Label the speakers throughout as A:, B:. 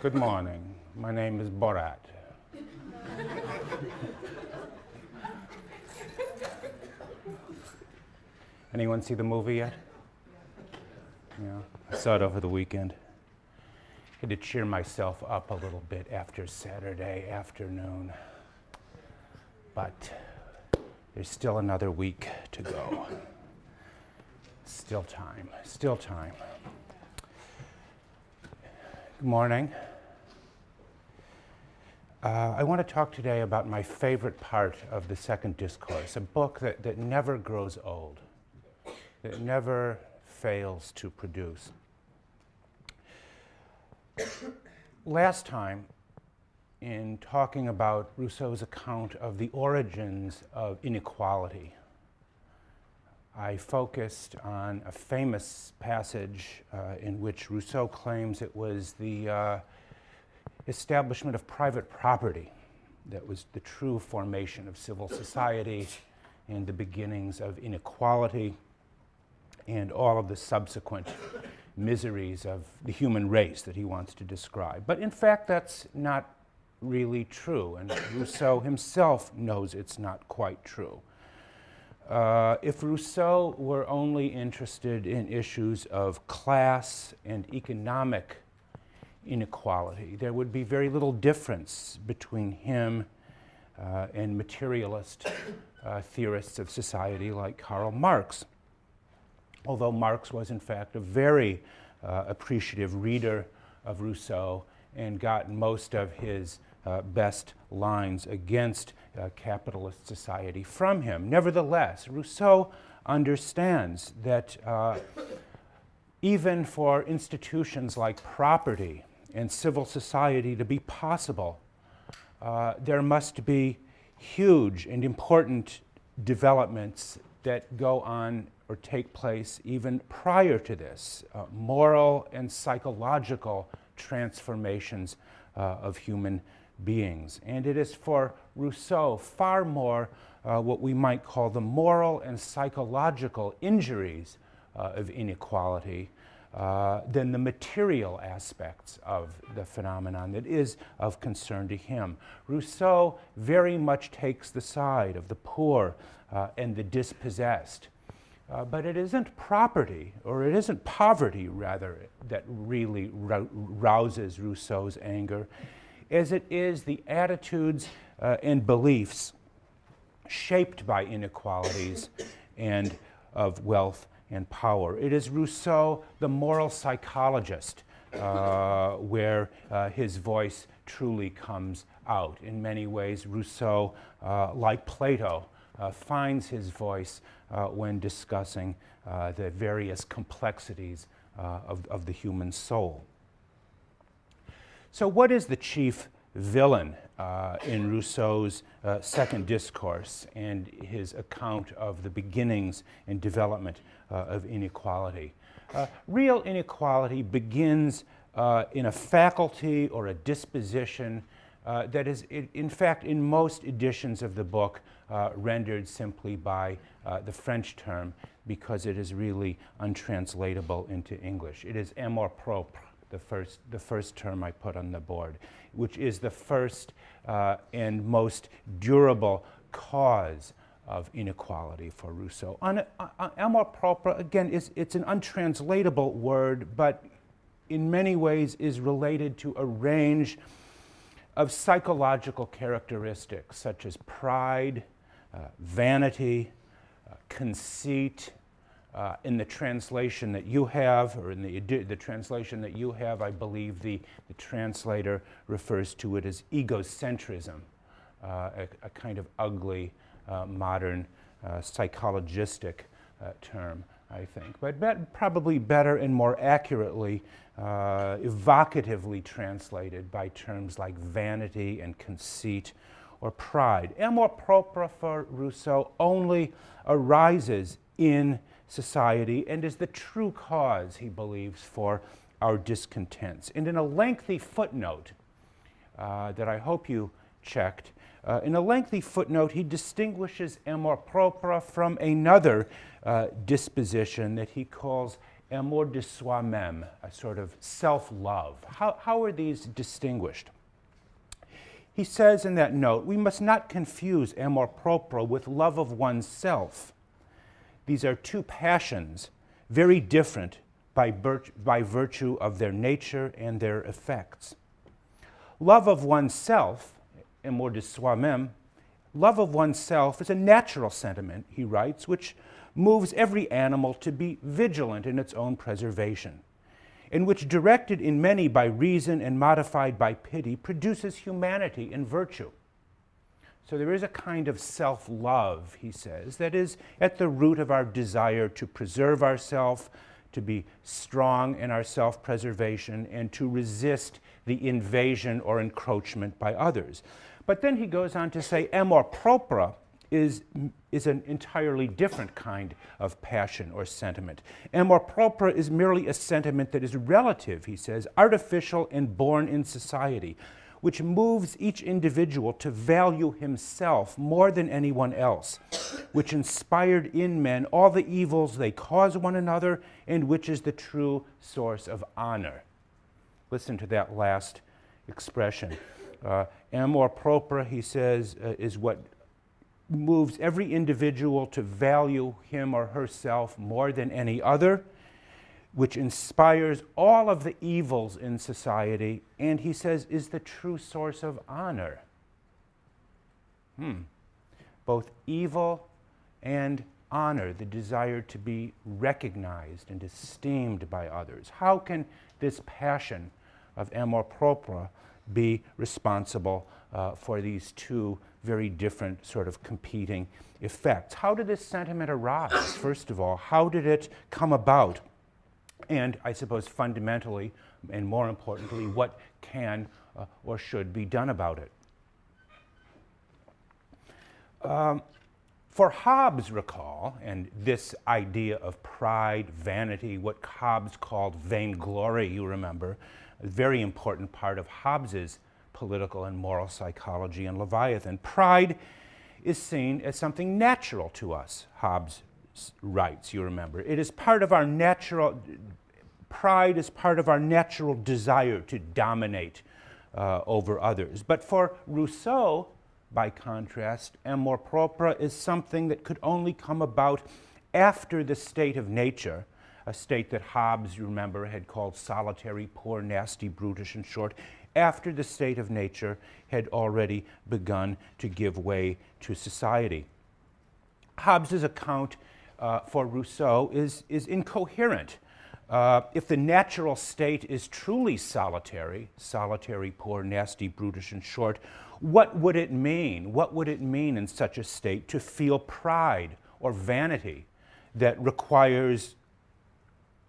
A: Good morning. My name is Borat. Anyone see the movie yet? Yeah, I saw it over the weekend. Had to cheer myself up a little bit after Saturday afternoon. But there's still another week to go. Still time, still time. Good morning. I want to talk today about my favorite part of the second discourse, a book that never grows old, that never fails to produce. Last time, in talking about Rousseau's account of the origins of inequality, I focused on a famous passage in which Rousseau claims it was the establishment of private property that was the true formation of civil society and the beginnings of inequality and all of the subsequent miseries of the human race that he wants to describe. But in fact, that's not really true, and Rousseau himself knows it's not quite true. If Rousseau were only interested in issues of class and economic inequality, there would be very little difference between him and materialist theorists of society like Karl Marx. Although Marx was in fact a very appreciative reader of Rousseau and got most of his best lines against capitalist society from him. Nevertheless, Rousseau understands that even for institutions like property and civil society to be possible, there must be huge and important developments that go on or take place even prior to this, moral and psychological transformations of human beings. And it is for Rousseau far more what we might call the moral and psychological injuries of inequality than the material aspects of the phenomenon that is of concern to him. Rousseau very much takes the side of the poor and the dispossessed. But it isn't property, or it isn't poverty, rather, that really rouses Rousseau's anger, as it is the attitudes and beliefs shaped by inequalities and of wealth and power. It is Rousseau, the moral psychologist, where his voice truly comes out. In many ways, Rousseau, like Plato, finds his voice when discussing the various complexities of the human soul. So what is the chief villain in Rousseau's second discourse and his account of the beginnings and development of inequality? Real inequality begins in a faculty or a disposition that is, in fact, in most editions of the book, rendered simply by the French term because it is really untranslatable into English. It is amour propre, the first term I put on the board, which is the first and most durable cause of inequality for Rousseau. Amour propre, again, it's an untranslatable word, but in many ways is related to a range of psychological characteristics such as pride, vanity, conceit. In the translation that you have, or in the translation that you have, I believe the translator refers to it as egocentrism, a kind of ugly, modern, psychologistic term, I think. But probably better and more accurately, evocatively translated by terms like vanity and conceit or pride. Amour propre for Rousseau only arises in society and is the true cause, he believes, for our discontents. And in a lengthy footnote that I hope you checked, in a lengthy footnote, he distinguishes amour propre from another disposition that he calls amour de soi-même, a sort of self-love. How are these distinguished? He says in that note, we must not confuse amour propre with love of oneself. These are two passions, very different by virtue of their nature and their effects. Love of oneself, amour de soi-même, love of oneself is a natural sentiment, he writes, which moves every animal to be vigilant in its own preservation, and which, directed in many by reason and modified by pity, produces humanity and virtue. So there is a kind of self-love, he says, that is at the root of our desire to preserve ourselves, to be strong in our self-preservation, and to resist the invasion or encroachment by others. But then he goes on to say, amour propre is an entirely different kind of passion or sentiment. Amour propre is merely a sentiment that is relative, he says, artificial and born in society, which moves each individual to value himself more than anyone else, which inspired in men all the evils they cause one another, and which is the true source of honor. Listen to that last expression. Amour propre, he says, is what moves every individual to value him or herself more than any other, which inspires all of the evils in society, and he says is the true source of honor. Both evil and honor, the desire to be recognized and esteemed by others. How can this passion of amour propre be responsible for these two very different sort of competing effects? How did this sentiment arise, first of all? How did it come about? And I suppose fundamentally, and more importantly, what can or should be done about it? For Hobbes, recall, and this idea of pride, vanity, what Hobbes called vainglory, you remember, a very important part of Hobbes's political and moral psychology in Leviathan. Pride is seen as something natural to us, Hobbes writes, you remember. It is part of our natural, pride is part of our natural desire to dominate over others. But for Rousseau, by contrast, amour propre is something that could only come about after the state of nature, a state that Hobbes, you remember, had called solitary, poor, nasty, brutish, in short, after the state of nature had already begun to give way to society. Hobbes's account for Rousseau is incoherent. If the natural state is truly solitary, poor, nasty, brutish, in short, what would it mean? What would it mean in such a state to feel pride or vanity that requires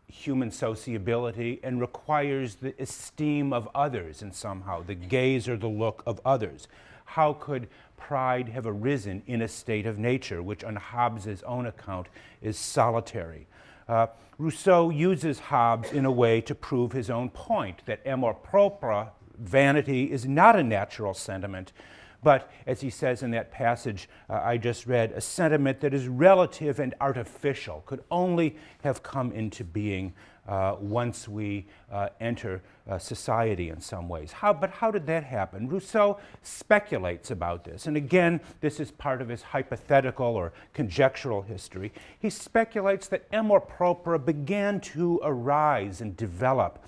A: human sociability and requires the esteem of others and somehow the gaze or the look of others? How could pride have arisen in a state of nature, which on Hobbes's own account is solitary? Rousseau uses Hobbes in a way to prove his own point, that amour propre, vanity, is not a natural sentiment, but, as he says in that passage I just read, a sentiment that is relative and artificial, could only have come into being once we enter society in some ways. But how did that happen? Rousseau speculates about this, and again, this is part of his hypothetical or conjectural history. He speculates that amour propre began to arise and develop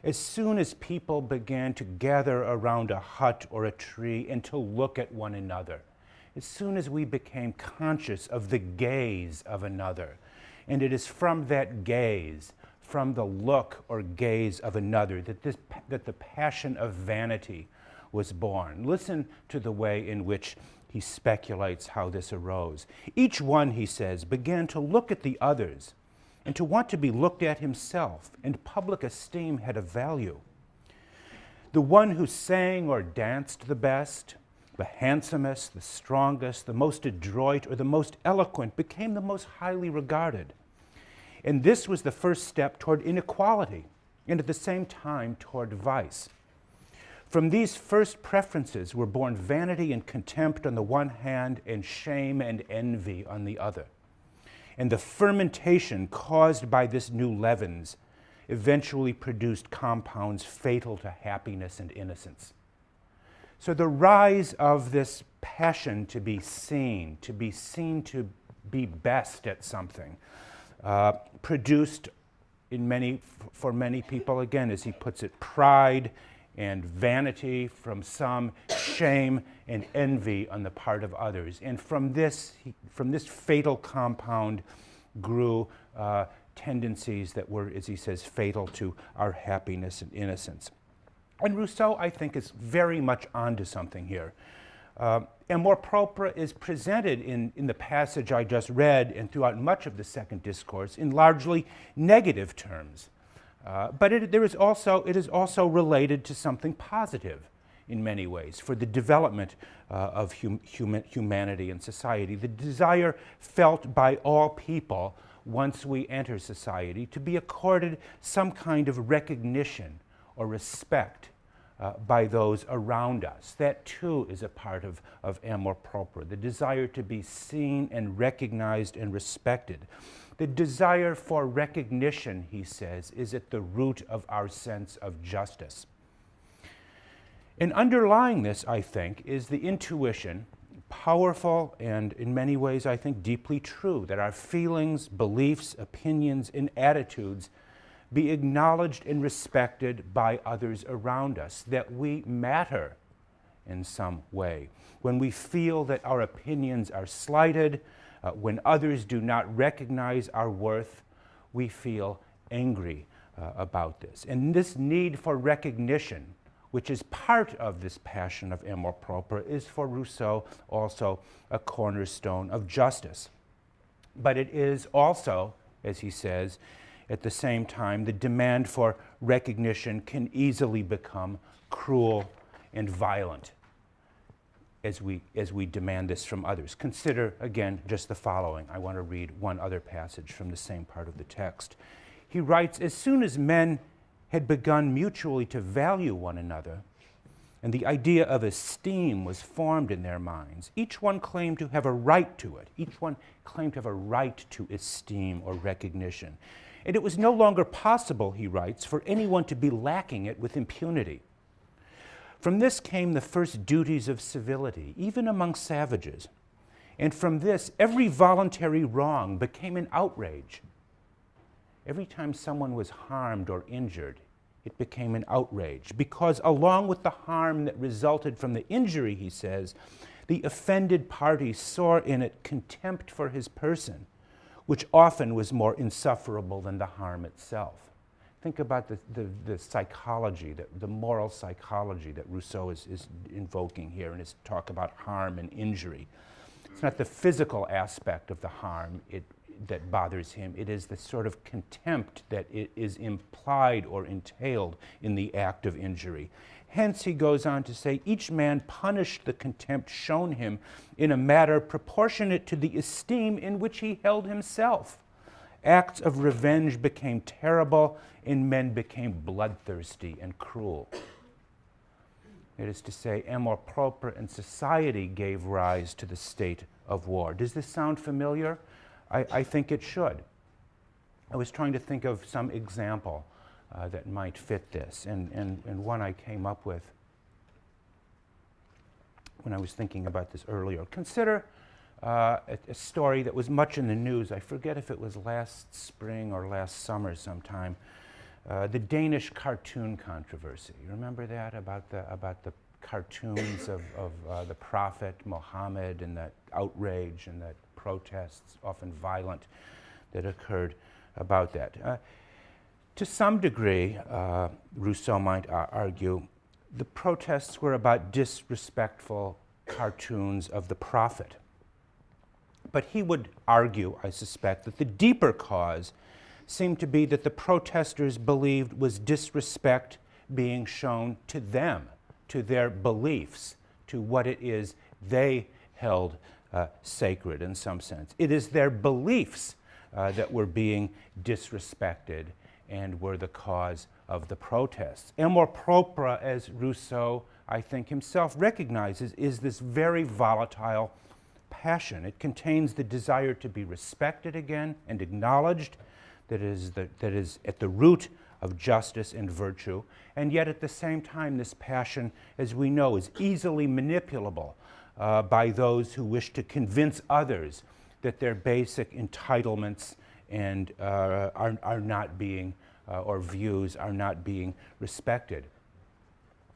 A: as soon as people began to gather around a hut or a tree and to look at one another. As soon as we became conscious of the gaze of another. And it is from that gaze, from the look or gaze of another, that the passion of vanity was born. Listen to the way in which he speculates how this arose. Each one, he says, began to look at the others and to want to be looked at himself, and public esteem had a value. The one who sang or danced the best, the handsomest, the strongest, the most adroit, or the most eloquent became the most highly regarded. And this was the first step toward inequality, and at the same time toward vice. From these first preferences were born vanity and contempt on the one hand, and shame and envy on the other. and the fermentation caused by this new leavens eventually produced compounds fatal to happiness and innocence. So the rise of this passion to be seen to be best at something, produced for many people, again, as he puts it, pride and vanity, from some shame and envy on the part of others. And from this fatal compound grew tendencies that were, as he says, fatal to our happiness and innocence. And Rousseau, I think, is very much onto something here. Amour propre is presented in the passage I just read and throughout much of the second discourse in largely negative terms. But it is also related to something positive in many ways for the development of humanity and society. The desire felt by all people once we enter society to be accorded some kind of recognition or respect by those around us. That too is a part of amour propre, the desire to be seen and recognized and respected. The desire for recognition, he says, is at the root of our sense of justice. And underlying this, I think, is the intuition, powerful and in many ways, I think, deeply true, that our feelings, beliefs, opinions, and attitudes be acknowledged and respected by others around us, that we matter in some way. When we feel that our opinions are slighted, when others do not recognize our worth, we feel angry about this. And this need for recognition, which is part of this passion of amour propre, is for Rousseau also a cornerstone of justice. But it is also, as he says, at the same time, the demand for recognition can easily become cruel and violent as we demand this from others. Consider, again, just the following. I want to read one other passage from the same part of the text. He writes, as soon as men had begun mutually to value one another, and the idea of esteem was formed in their minds, each one claimed to have a right to it. Each one claimed to have a right to esteem or recognition. And it was no longer possible, he writes, for anyone to be lacking it with impunity. From this came the first duties of civility, even among savages. And from this, every voluntary wrong became an outrage. Every time someone was harmed or injured, it became an outrage, because along with the harm that resulted from the injury, he says, the offended party saw in it contempt for his person, which often was more insufferable than the harm itself. Think about the psychology, the moral psychology that Rousseau is invoking here in his talk about harm and injury. It's not the physical aspect of the harm that bothers him. It is the sort of contempt that is implied or entailed in the act of injury. Hence, he goes on to say, each man punished the contempt shown him in a manner proportionate to the esteem in which he held himself. Acts of revenge became terrible, and men became bloodthirsty and cruel. That is to say, amour propre and society gave rise to the state of war. Does this sound familiar? I think it should. I was trying to think of some example that might fit this, and one I came up with when I was thinking about this earlier. Consider a story that was much in the news. I forget if it was last spring or last summer sometime. The Danish cartoon controversy. You remember that, about the cartoons of the prophet Muhammad, and that outrage and that protests, often violent, that occurred about that. To some degree, Rousseau might argue, the protests were about disrespectful cartoons of the prophet. But he would argue, I suspect, that the deeper cause seemed to be that the protesters believed was disrespect being shown to them, to their beliefs, to what it is they held sacred in some sense. It is their beliefs that were being disrespected and were the cause of the protests. Amour propre, as Rousseau, I think, himself recognizes, is this very volatile passion. It contains the desire to be respected again and acknowledged, that is at the root of justice and virtue, and yet at the same time this passion, as we know, is easily manipulable by those who wish to convince others that their basic entitlements and are not being, or views are not being respected.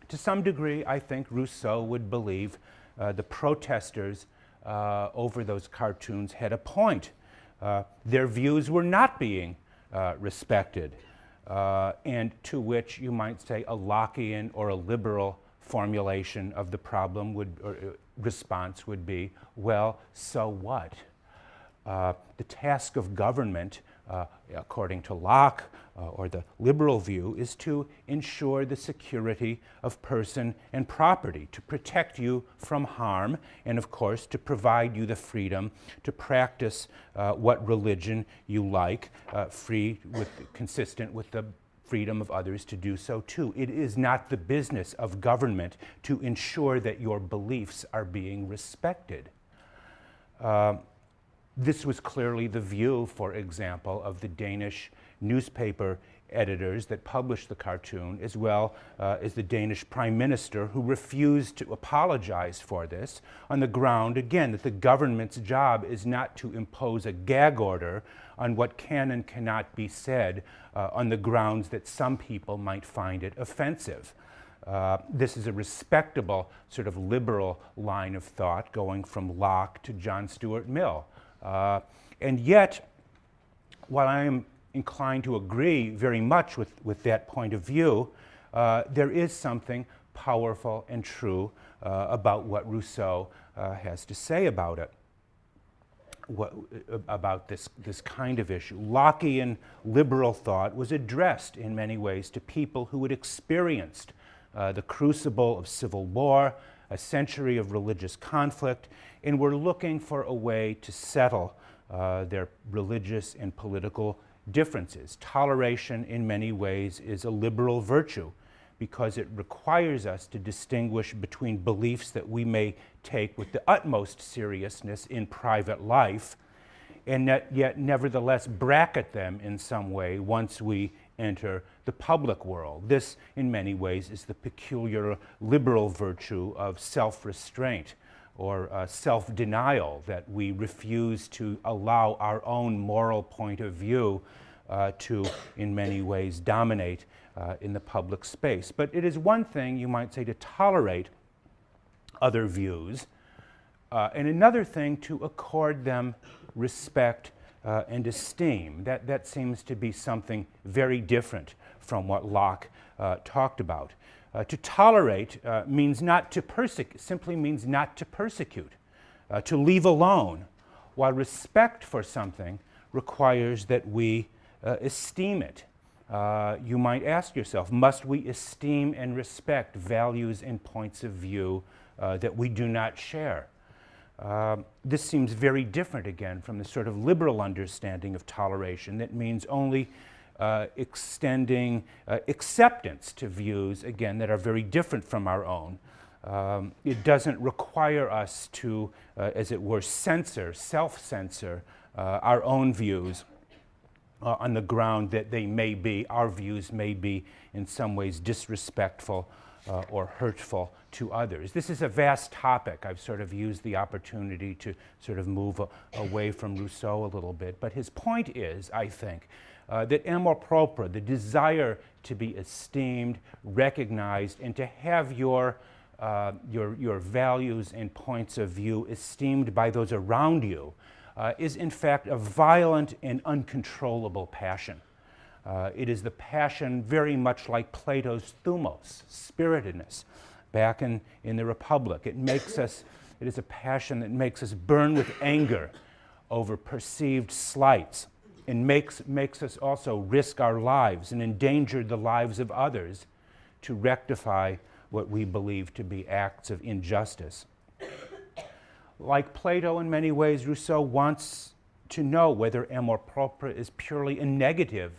A: To some degree, I think Rousseau would believe the protesters over those cartoons had a point. Their views were not being respected, and to which you might say a Lockean or a liberal formulation of the problem response would be, well, so what? The task of government, according to Locke, or the liberal view, is to ensure the security of person and property, to protect you from harm, and of course to provide you the freedom to practice what religion you like, consistent with the freedom of others to do so too. It is not the business of government to ensure that your beliefs are being respected. This was clearly the view, for example, of the Danish newspaper editors that published the cartoon, as well as the Danish prime minister, who refused to apologize for this on the ground, again, that the government's job is not to impose a gag order on what can and cannot be said on the grounds that some people might find it offensive. This is a respectable sort of liberal line of thought going from Locke to John Stuart Mill. And yet, while I am inclined to agree very much with that point of view, there is something powerful and true about what Rousseau has to say about it, about this kind of issue. Lockean liberal thought was addressed in many ways to people who had experienced the crucible of civil war, a century of religious conflict, and were looking for a way to settle their religious and political differences. Toleration, in many ways, is a liberal virtue because it requires us to distinguish between beliefs that we may take with the utmost seriousness in private life and yet nevertheless bracket them in some way once we enter the public world. This, in many ways, is the peculiar liberal virtue of self-restraint or self-denial, that we refuse to allow our own moral point of view to, in many ways, dominate in the public space. But it is one thing, you might say, to tolerate other views, and another thing to accord them respect and esteem. That seems to be something very different from what Locke talked about. To tolerate means not to persecute, simply means not to persecute, to leave alone, while respect for something requires that we esteem it. You might ask yourself, must we esteem and respect values and points of view that we do not share? This seems very different again from the sort of liberal understanding of toleration that means only extending acceptance to views, again, that are very different from our own. It doesn't require us to, as it were, self-censor our own views on the ground that they may be, our views may be in some ways disrespectful or hurtful to others. This is a vast topic. I've sort of used the opportunity to sort of move away from Rousseau a little bit. But his point is, I think, that amour propre, the desire to be esteemed, recognized, and to have your values and points of view esteemed by those around you, is in fact a violent and uncontrollable passion. It is the passion very much like Plato's thumos, spiritedness, back in the Republic. It is a passion that makes us burn with anger over perceived slights, and makes us also risk our lives and endanger the lives of others to rectify what we believe to be acts of injustice. Like Plato, in many ways, Rousseau wants to know whether amour propre is purely a negative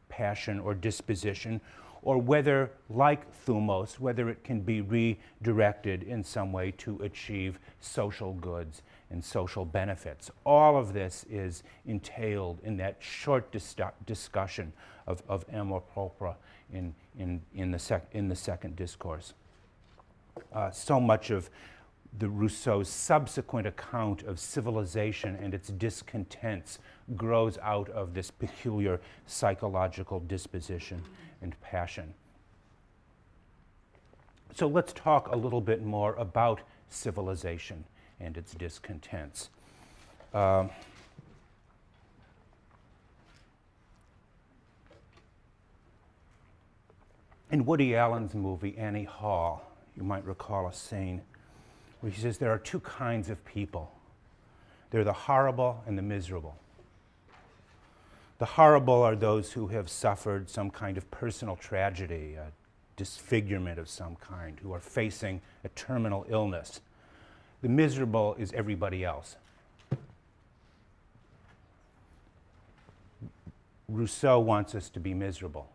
A: passion or disposition, or whether, like thumos, whether it can be redirected in some way to achieve social goods and social benefits. All of this is entailed in that short discussion of amour propre in the second discourse. So much of Rousseau's subsequent account of civilization and its discontents grows out of this peculiar psychological disposition and passion. So let's talk a little bit more about civilization and its discontents. In Woody Allen's movie, Annie Hall, you might recall a scene where he says there are two kinds of people. They're the horrible and the miserable. The horrible are those who have suffered some kind of personal tragedy, a disfigurement of some kind, who are facing a terminal illness. The miserable is everybody else. Rousseau wants us to be miserable.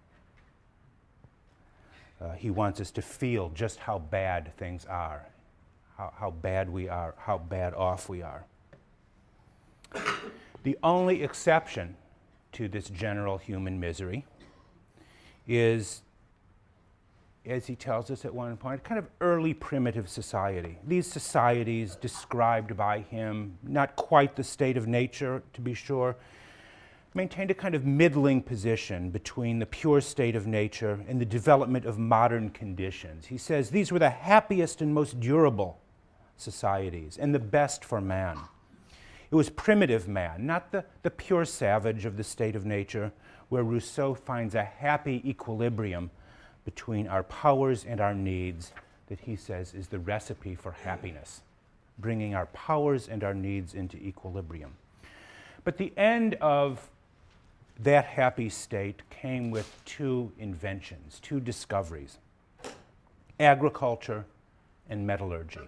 A: He wants us to feel just how bad things are, how bad we are, how bad off we are. The only exception to this general human misery is, as he tells us at one point, kind of early primitive society. These societies described by him, not quite the state of nature, to be sure, maintained a kind of middling position between the pure state of nature and the development of modern conditions. He says these were the happiest and most durable societies and the best for man. It was primitive man, not the pure savage of the state of nature, where Rousseau finds a happy equilibrium between our powers and our needs that he says is the recipe for happiness, bringing our powers and our needs into equilibrium. But the end of that happy state came with two inventions, two discoveries: agriculture and metallurgy.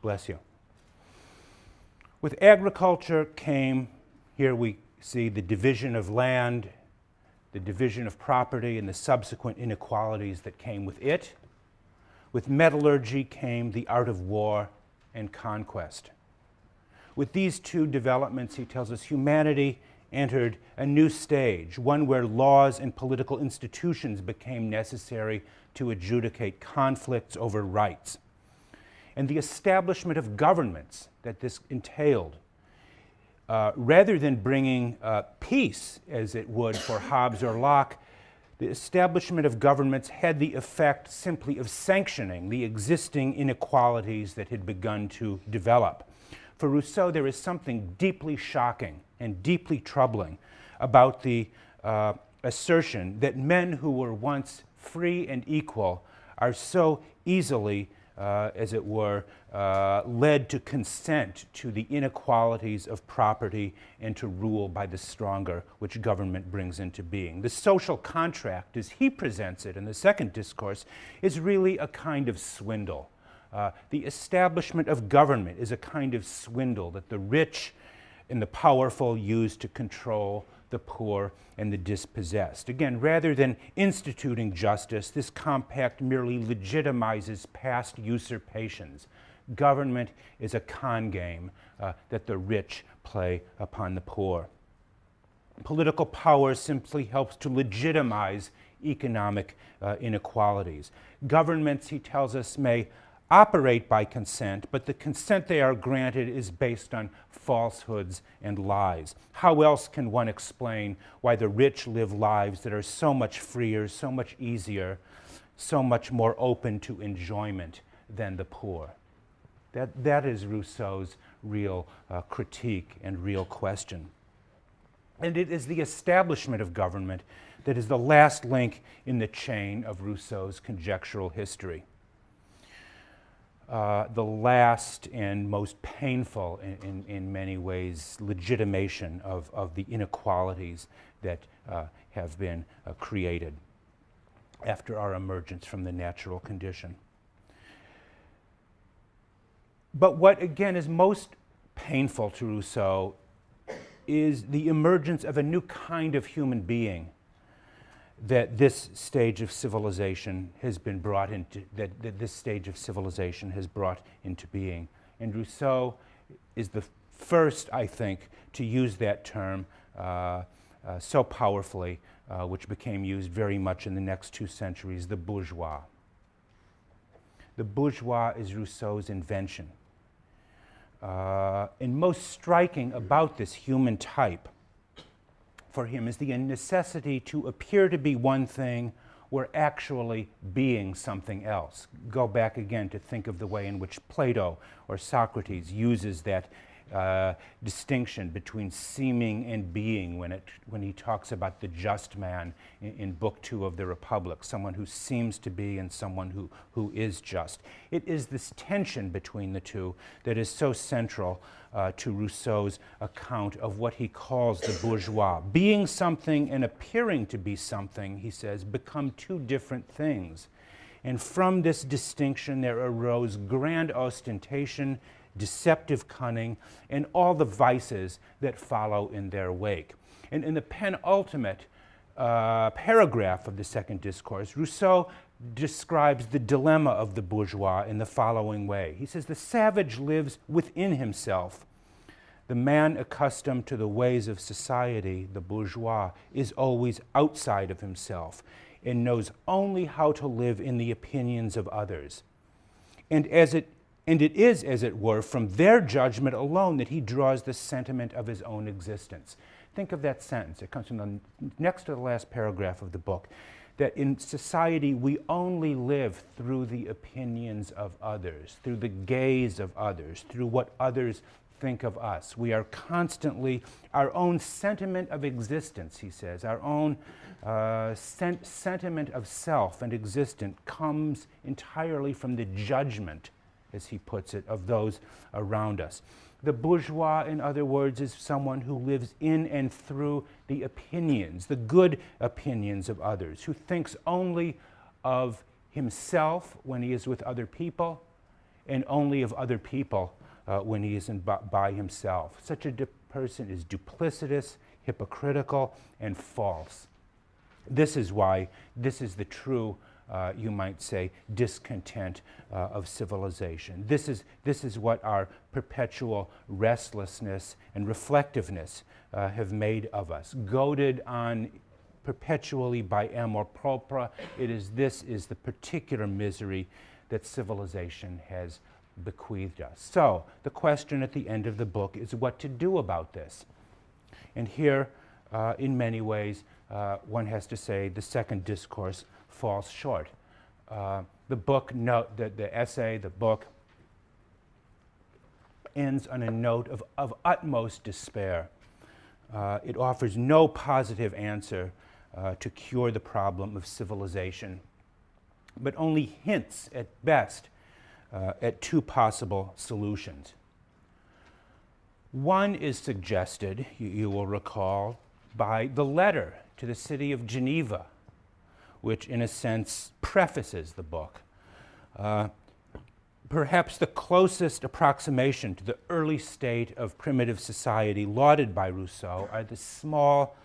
A: Bless you. With agriculture came, here we see the division of land, the division of property, and the subsequent inequalities that came with it. With metallurgy came the art of war and conquest. With these two developments, he tells us, humanity entered a new stage, one where laws and political institutions became necessary to adjudicate conflicts over rights. And the establishment of governments that this entailed, rather than bringing peace, as it would for Hobbes or Locke, the establishment of governments had the effect simply of sanctioning the existing inequalities that had begun to develop. For Rousseau, there is something deeply shocking and deeply troubling about the assertion that men who were once free and equal are so easily, as it were, led to consent to the inequalities of property and to rule by the stronger, which government brings into being. The social contract, as he presents it in the second discourse, is really a kind of swindle. The establishment of government is a kind of swindle that the rich and the powerful use to control the poor and the dispossessed. Again, rather than instituting justice, this compact merely legitimizes past usurpations. Government is a con game that the rich play upon the poor. Political power simply helps to legitimize economic inequalities. Governments, he tells us, may operate by consent, but the consent they are granted is based on falsehoods and lies. How else can one explain why the rich live lives that are so much freer, so much easier, so much more open to enjoyment than the poor? That is Rousseau's real critique and real question. And it is the establishment of government that is the last link in the chain of Rousseau's conjectural history. The last and most painful, in many ways, legitimation of the inequalities that have been created after our emergence from the natural condition. But what, again, is most painful to Rousseau is the emergence of a new kind of human being that this stage of civilization has been brought into, that this stage of civilization has brought into being. And Rousseau is the first, I think, to use that term so powerfully, which became used very much in the next 2 centuries, the bourgeois. The bourgeois is Rousseau's invention. And most striking about this human type for him is the necessity to appear to be one thing where actually being something else. Go back again to think of the way in which Plato or Socrates uses that distinction between seeming and being when he talks about the just man in Book 2 of the Republic, someone who seems to be and someone who is just. It is this tension between the two that is so central to Rousseau's account of what he calls the bourgeois. Being something and appearing to be something, he says, become 2 different things. And from this distinction there arose grand ostentation, deceptive cunning, and all the vices that follow in their wake. And in the penultimate paragraph of the second discourse, Rousseau describes the dilemma of the bourgeois in the following way. He says, the savage lives within himself. The man accustomed to the ways of society, the bourgeois, is always outside of himself and knows only how to live in the opinions of others. And it is, as it were, from their judgment alone that he draws the sentiment of his own existence. Think of that sentence. It comes from the next to the last paragraph of the book, that in society we only live through the opinions of others, through the gaze of others, through what others think of us. We are constantly, our own sentiment of existence, he says, our own sentiment of self and existence comes entirely from the judgment, as he puts it, of those around us. The bourgeois, in other words, is someone who lives in and through the opinions, the good opinions of others, who thinks only of himself when he is with other people and only of other people when he isn't by himself. Such a person is duplicitous, hypocritical, and false. This is why, this is the true you might say, discontent of civilization. This is what our perpetual restlessness and reflectiveness have made of us. Goaded on perpetually by amour propre, this is the particular misery that civilization has bequeathed us. So, the question at the end of the book is what to do about this. And here, in many ways, one has to say the second discourse falls short. The book, the essay, the book, ends on a note of utmost despair. It offers no positive answer to cure the problem of civilization, but only hints at best at 2 possible solutions. One is suggested, you will recall, by the letter to the city of Geneva, which in a sense prefaces the book. Perhaps the closest approximation to the early state of primitive society lauded by Rousseau are the small,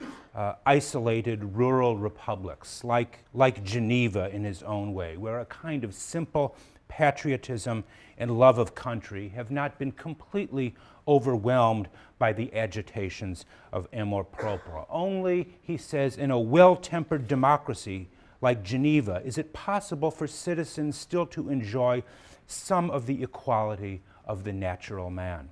A: isolated rural republics, like Geneva in his own way, where a kind of simple patriotism and love of country have not been completely overwhelmed by the agitations of amour propre. Only, he says, in a well-tempered democracy like Geneva is it possible for citizens still to enjoy some of the equality of the natural man.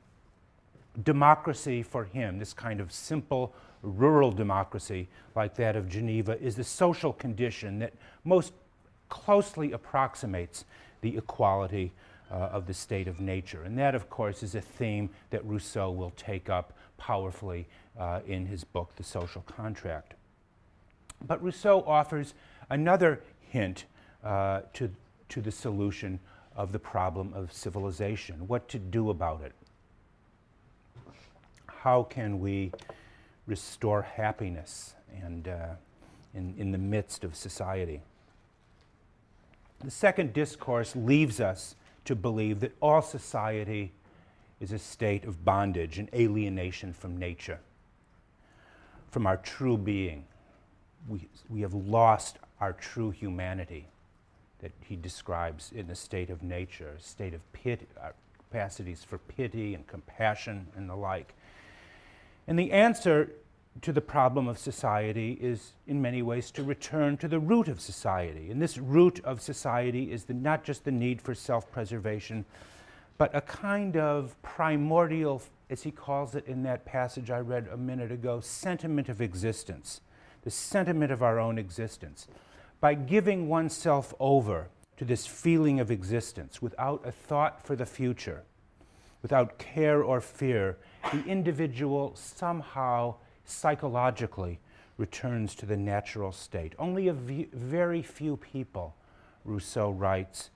A: Democracy for him, this kind of simple rural democracy like that of Geneva, is the social condition that most closely approximates the equality of the state of nature. And that, of course, is a theme that Rousseau will take up powerfully in his book, The Social Contract. But Rousseau offers another hint to the solution of the problem of civilization, what to do about it. How can we restore happiness and in the midst of society? The second discourse leaves us to believe that all society is a state of bondage and alienation from nature, from our true being. we have lost our true humanity that he describes in a state of nature, a state of pity, our capacities for pity and compassion and the like. And the answer to the problem of society is, in many ways, to return to the root of society. And this root of society is not just the need for self-preservation, but a kind of primordial, as he calls it in that passage I read a minute ago, sentiment of existence, the sentiment of our own existence. By giving oneself over to this feeling of existence without a thought for the future, without care or fear, the individual somehow psychologically returns to the natural state. Only a very few people, Rousseau writes,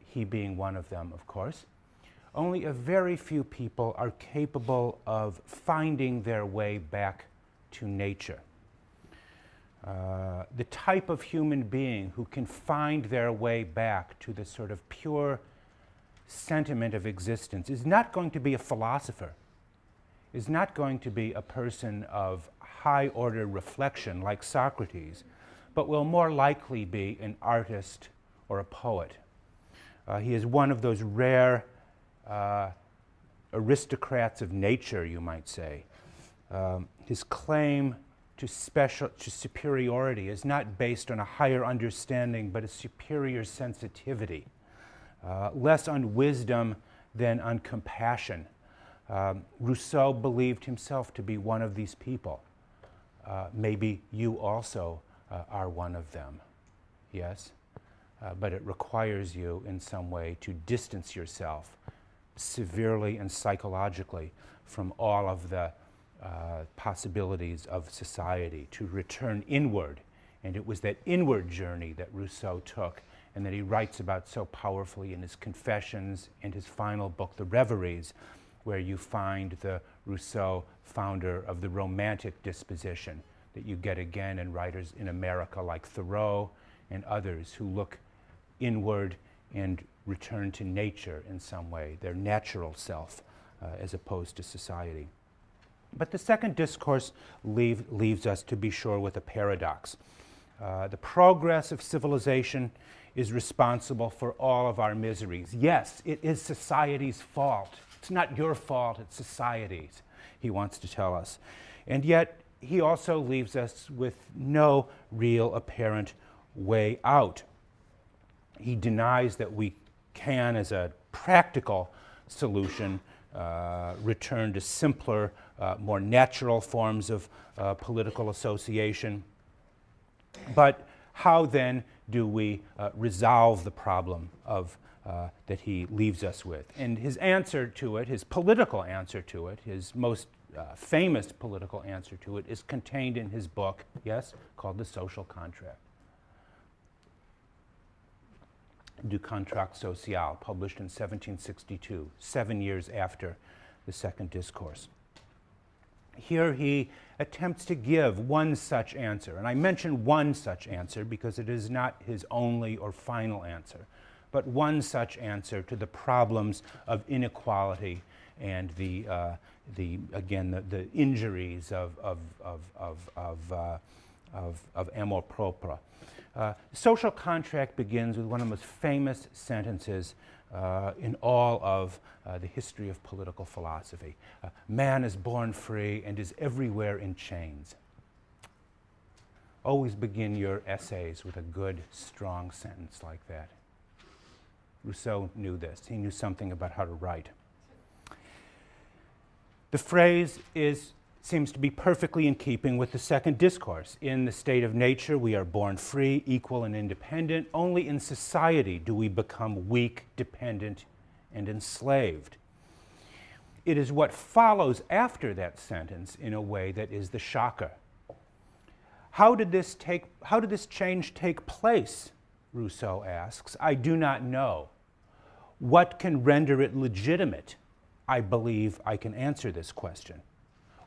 A: he being one of them, of course, only a very few people are capable of finding their way back to nature. The type of human being who can find their way back to the sort of pure sentiment of existence is not going to be a philosopher, is not going to be a person of high-order reflection like Socrates, but will more likely be an artist or a poet. He is one of those rare aristocrats of nature, you might say. His claim to superiority is not based on a higher understanding, but a superior sensitivity, less on wisdom than on compassion. Rousseau believed himself to be one of these people. Maybe you also are one of them, yes? But it requires you in some way to distance yourself severely and psychologically from all of the possibilities of society, to return inward. And it was that inward journey that Rousseau took and that he writes about so powerfully in his Confessions and his final book, The Reveries, where you find the Rousseau founder of the romantic disposition that you get again in writers in America like Thoreau and others who look inward and return to nature in some way, their natural self, as opposed to society. But the second discourse leaves us, to be sure, with a paradox. The progress of civilization is responsible for all of our miseries. Yes, it is society's fault. It's not your fault, it's society's, he wants to tell us. And yet, he also leaves us with no real apparent way out. He denies that we can, as a practical solution, return to simpler, more natural forms of political association. But how then do we resolve the problem of that he leaves us with? And his answer to it, his political answer to it, his most famous political answer to it, is contained in his book, yes, called The Social Contract. Du Contrat Social, published in 1762, 7 years after the Second Discourse. Here he attempts to give one such answer, and I mention one such answer because it is not his only or final answer, but one such answer to the problems of inequality and the injuries of amour propre. Social Contract begins with one of the most famous sentences in all of the history of political philosophy. Man is born free and is everywhere in chains. Always begin your essays with a good, strong sentence like that. Rousseau knew this. He knew something about how to write. The phrase seems to be perfectly in keeping with the Second Discourse. In the state of nature, we are born free, equal, and independent. Only in society do we become weak, dependent, and enslaved. It is what follows after that sentence, in a way, that is the shocker. How did this change take place? Rousseau asks. I do not know. What can render it legitimate? I believe I can answer this question.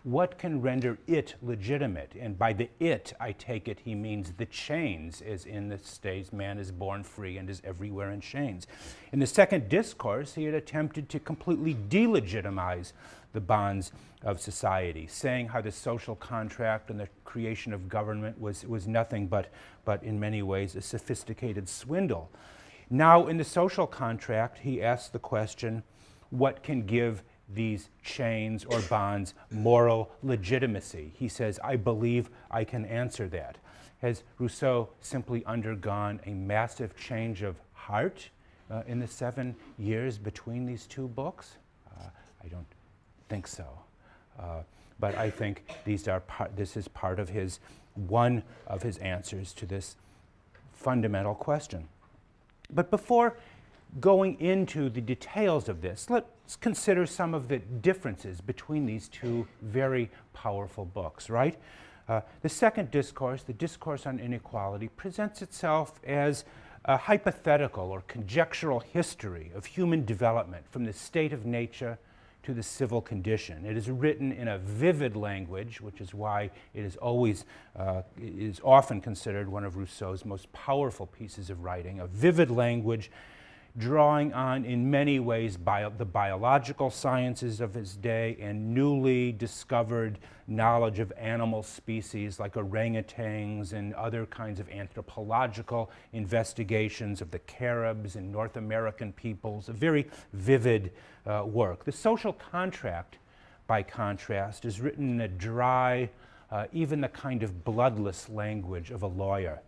A: what can render it legitimate? And by the it, I take it he means the chains, as in the states, man is born free and is everywhere in chains. In the second discourse, he had attempted to completely delegitimize the bonds of society, saying how the social contract and the creation of government was nothing but in many ways a sophisticated swindle. Now, in the social contract, he asks the question, what can give these chains or bonds moral legitimacy? He says, I believe I can answer that. Has Rousseau simply undergone a massive change of heart in the 7 years between these two books? I don't think so. But I think this is part of one of his answers to this fundamental question. But before going into the details of this, let's consider some of the differences between these two very powerful books, right? The second discourse, the Discourse on Inequality, presents itself as a hypothetical or conjectural history of human development from the state of nature to the civil condition. It is written in a vivid language, which is why it is often considered one of Rousseau's most powerful pieces of writing, a vivid language drawing on, in many ways, the biological sciences of his day and newly discovered knowledge of animal species like orangutans and other kinds of anthropological investigations of the Caribs and North American peoples, a very vivid work. The social contract, by contrast, is written in a dry, even the kind of bloodless language of a lawyer.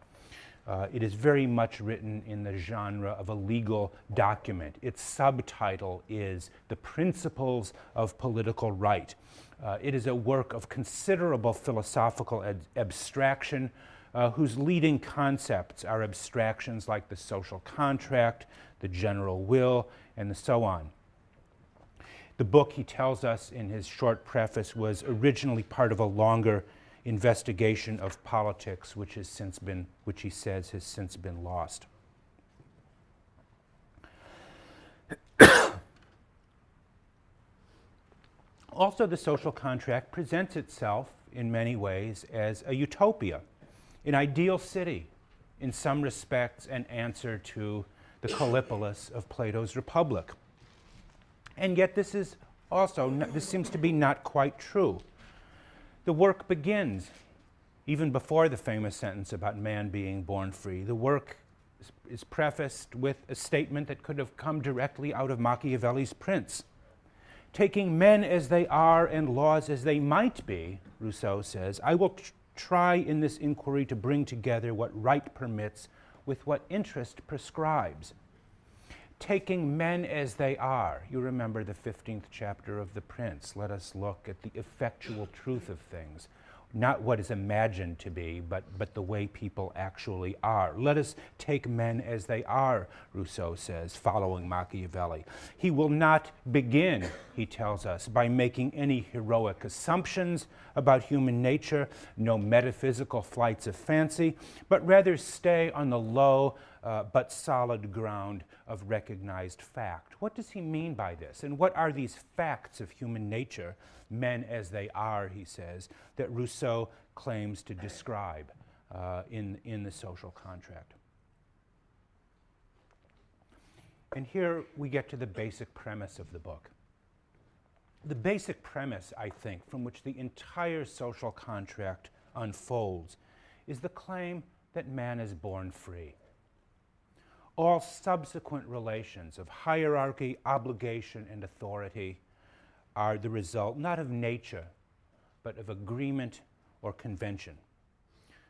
A: It is very much written in the genre of a legal document. Its subtitle is The Principles of Political Right. It is a work of considerable philosophical abstraction, whose leading concepts are abstractions like the social contract, the general will, and so on. The book, he tells us in his short preface, was originally part of a longer investigation of politics, which he says has since been lost. Also, the social contract presents itself in many ways as a utopia, an ideal city, in some respects an answer to the Callipolis of Plato's Republic. And yet this seems to be not quite true. The work begins even before the famous sentence about man being born free. The work is prefaced with a statement that could have come directly out of Machiavelli's Prince. Taking men as they are and laws as they might be, Rousseau says, I will try in this inquiry to bring together what right permits with what interest prescribes. Taking men as they are. You remember the 15th chapter of The Prince. Let us look at the effectual truth of things. Not what is imagined to be, but the way people actually are. Let us take men as they are, Rousseau says, following Machiavelli. He will not begin, he tells us, by making any heroic assumptions about human nature, no metaphysical flights of fancy, but rather stay on the low but solid ground of recognized fact. What does he mean by this? And what are these facts of human nature, men as they are, he says, that Rousseau claims to describe in the social contract? And here we get to the basic premise of the book. The basic premise, I think, from which the entire social contract unfolds is the claim that man is born free. All subsequent relations of hierarchy, obligation, and authority are the result not of nature, but of agreement or convention.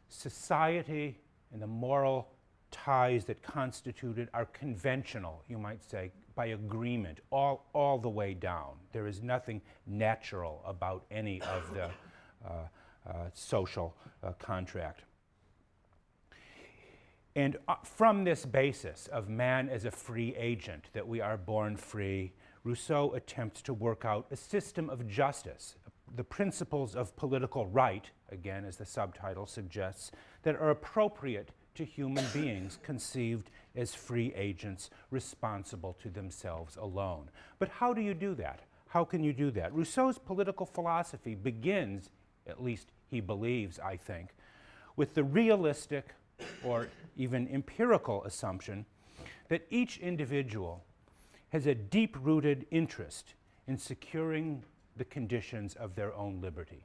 A: Society and the moral ties that constitute it are conventional, you might say, by agreement, all the way down. There is nothing natural about any of the social contract. And from this basis of man as a free agent, that we are born free, Rousseau attempts to work out a system of justice, the principles of political right, again as the subtitle suggests, that are appropriate to human beings conceived as free agents responsible to themselves alone. But how do you do that? How can you do that? Rousseau's political philosophy begins, at least he believes, I think, with the realistic or even empirical assumption that each individual has a deep-rooted interest in securing the conditions of their own liberty.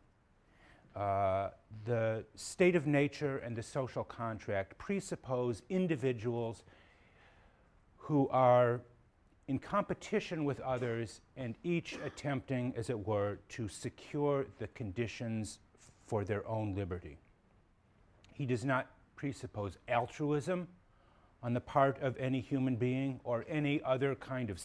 A: The state of nature and the social contract presuppose individuals who are in competition with others and each attempting, as it were, to secure the conditions for their own liberty. He does not presuppose altruism on the part of any human being or any other kind of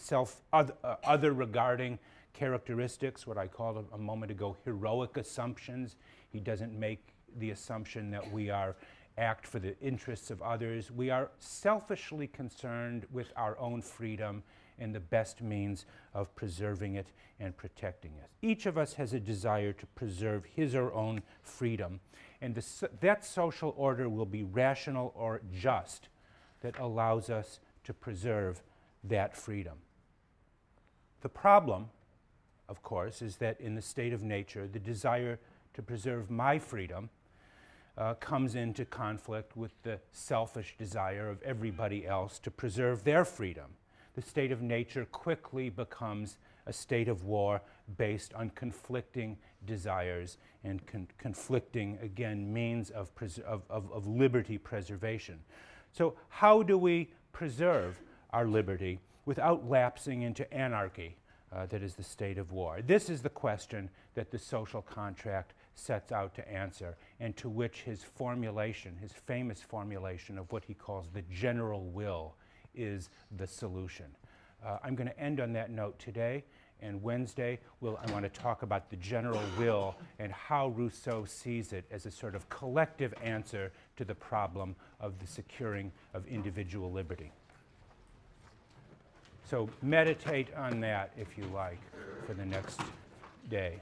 A: other regarding characteristics, what I called a moment ago heroic assumptions. He doesn't make the assumption that we act for the interests of others. We are selfishly concerned with our own freedom and the best means of preserving it and protecting it. Each of us has a desire to preserve his or her own freedom, and that social order will be rational or just that allows us to preserve that freedom. The problem, of course, is that in the state of nature, the desire to preserve my freedom comes into conflict with the selfish desire of everybody else to preserve their freedom. The state of nature quickly becomes a state of war based on conflicting desires and conflicting, again, means of liberty preservation. So how do we preserve our liberty without lapsing into anarchy that is the state of war? This is the question that the social contract sets out to answer, and to which his formulation, his famous formulation of what he calls the general will, is the solution. I'm going to end on that note today, and Wednesday I want to talk about the general will and how Rousseau sees it as a sort of collective answer to the problem of the securing of individual liberty. So meditate on that, if you like, for the next day.